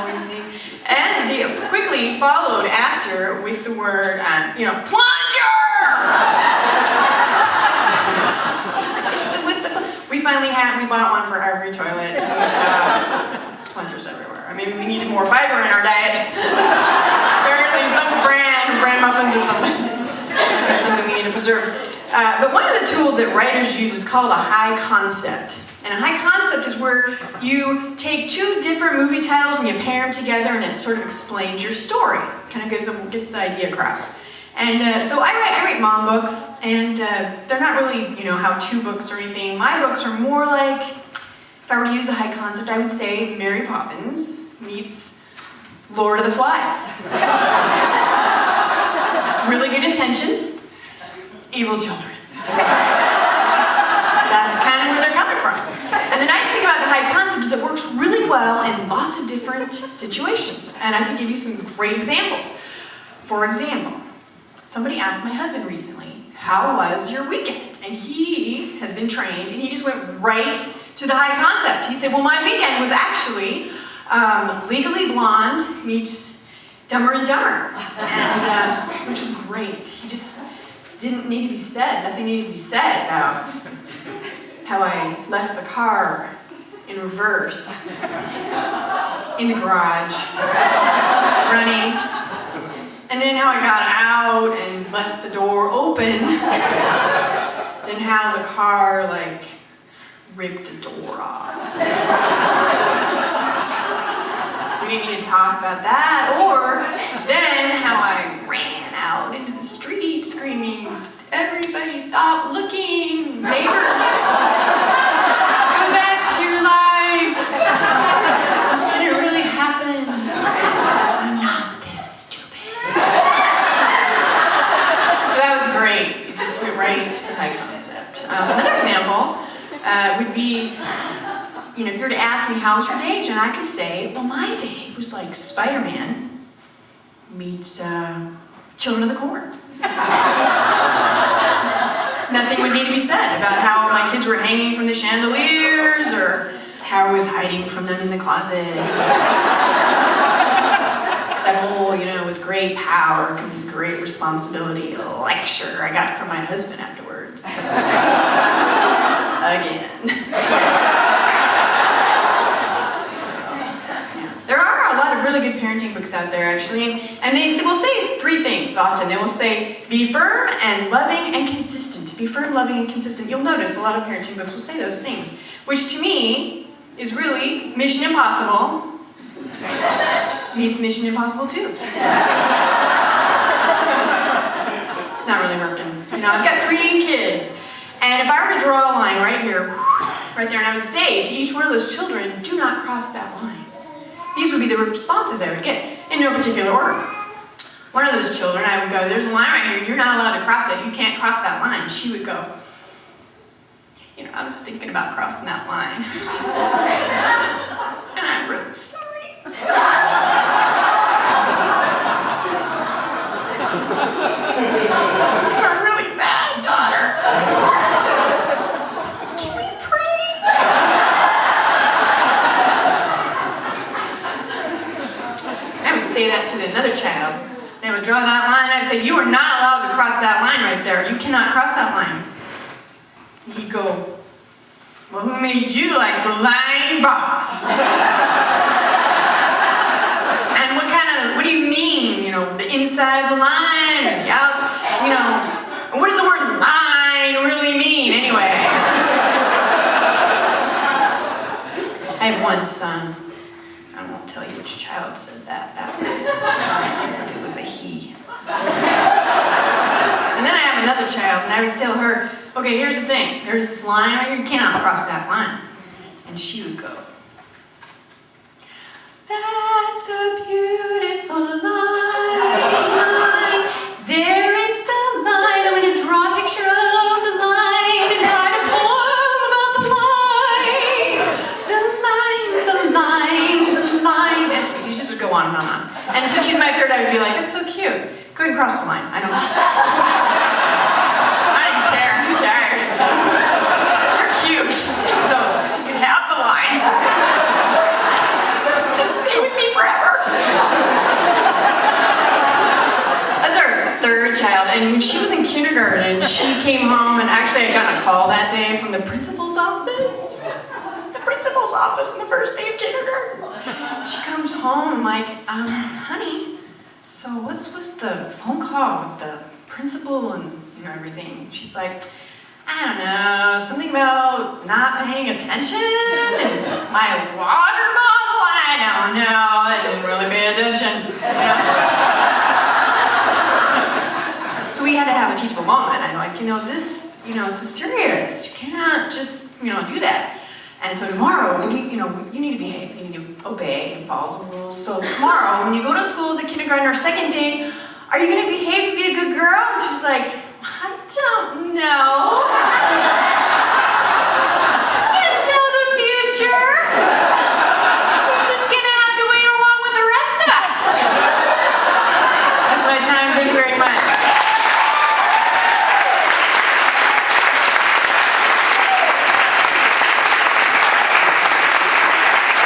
Wednesday. And they quickly followed after with the word, plunger! We bought one for every toilet, so we stopped. Plungers everywhere. I mean, we needed more fiber in our diet. Apparently some brand muffins or something. That's something we need to preserve. But one of the tools that writers use is called a high concept. And a high concept is where you take two different movie titles and you pair them together and it sort of explains your story. Kind of gets the idea across. And so I write mom books, and they're not really, how-to books or anything. My books are more like, if I were to use the high concept, I would say Mary Poppins meets Lord of the Flies. Really good intentions, evil children. That's kind of where they're coming from. And the nice thing about the high concept is it works really well in lots of different situations. And I could give you some great examples. For example, somebody asked my husband recently, how was your weekend? And he has been trained, and he just went right to the high concept. He said, well, my weekend was actually Legally Blonde meets Dumber and Dumber, and which was great. He just didn't need to be said. Nothing needed to be said about how I left the car in reverse in the garage, running. And then how I got out and left the door open. Then how the car, ripped the door off. We didn't need to talk about that. Or then how I ran out into the street screaming, everybody stop looking, neighbors. Go back to your lives. This didn't really happen. I'm not this stupid. So that was great. It just went right to the high concept. Another example would be, if you were to ask me, how was your day, Jen? I could say, well, my day was like Spider-Man meets Children of the Corn. Nothing would need to be said about how my kids were hanging from the chandeliers or how I was hiding from them in the closet. That whole, with great power comes great responsibility lecture I got from my husband afterwards. Again. So, yeah. There are a lot of really good parenting books out there, actually, and they will say three things often. They will say, be firm and loving and consistent. Be firm, loving, and consistent. You'll notice a lot of parenting books will say those things, which to me is really Mission Impossible meets Mission Impossible 2. It's not really working. I've got 3 kids, and if I were to draw a line right here, right there, and I would say to each one of those children, do not cross that line. These would be the responses I would get, in no particular order. One of those children, I would go, there's a line right here, you're not allowed to cross it, you can't cross that line. She would go, I was thinking about crossing that line. And I'm really sorry. You're a really bad daughter. Can we pray? I would say that to another child. And I would draw that line, and I'd say, you are not allowed to cross that line right there. You cannot cross that line. And he'd go, well, who made you like the line boss? What do you mean? The inside of the line or the out? What does the word line really mean anyway? I have one son. I won't tell you which child said that way. It was a he. And then I have another child, and I would tell her, okay, here's the thing. There's this line right here. You cannot cross that line. And she would go, that's a beautiful line. There is the line. I'm going to draw a picture of the line and try to poem about the line. The line, the line, the line. And you just would go on and on and on. And since she's my third, I would be like, that's so cute. Go ahead and cross the line. I don't care. I'm too tired. You're cute. So you can have the line. Just stay with me forever. when she was in kindergarten, she came home, and actually I got a call that day from the principal's office. The principal's office on the first day of kindergarten. She comes home, I'm like, honey, so what's the phone call with the principal and everything? She's like, I don't know, something about not paying attention, and my water bottle, I don't know, I didn't really pay attention, So we had to have a teachable moment. I'm like, this, this is serious. You can't just, do that. And so tomorrow, you need to behave. You need to obey and follow the rules. So tomorrow, when you go to school as a kindergartner, second day, are you going to behave and be a good girl? And she's like, I don't know. Can't tell the future. We're just going to have to wait along with the rest of us. That's what I tell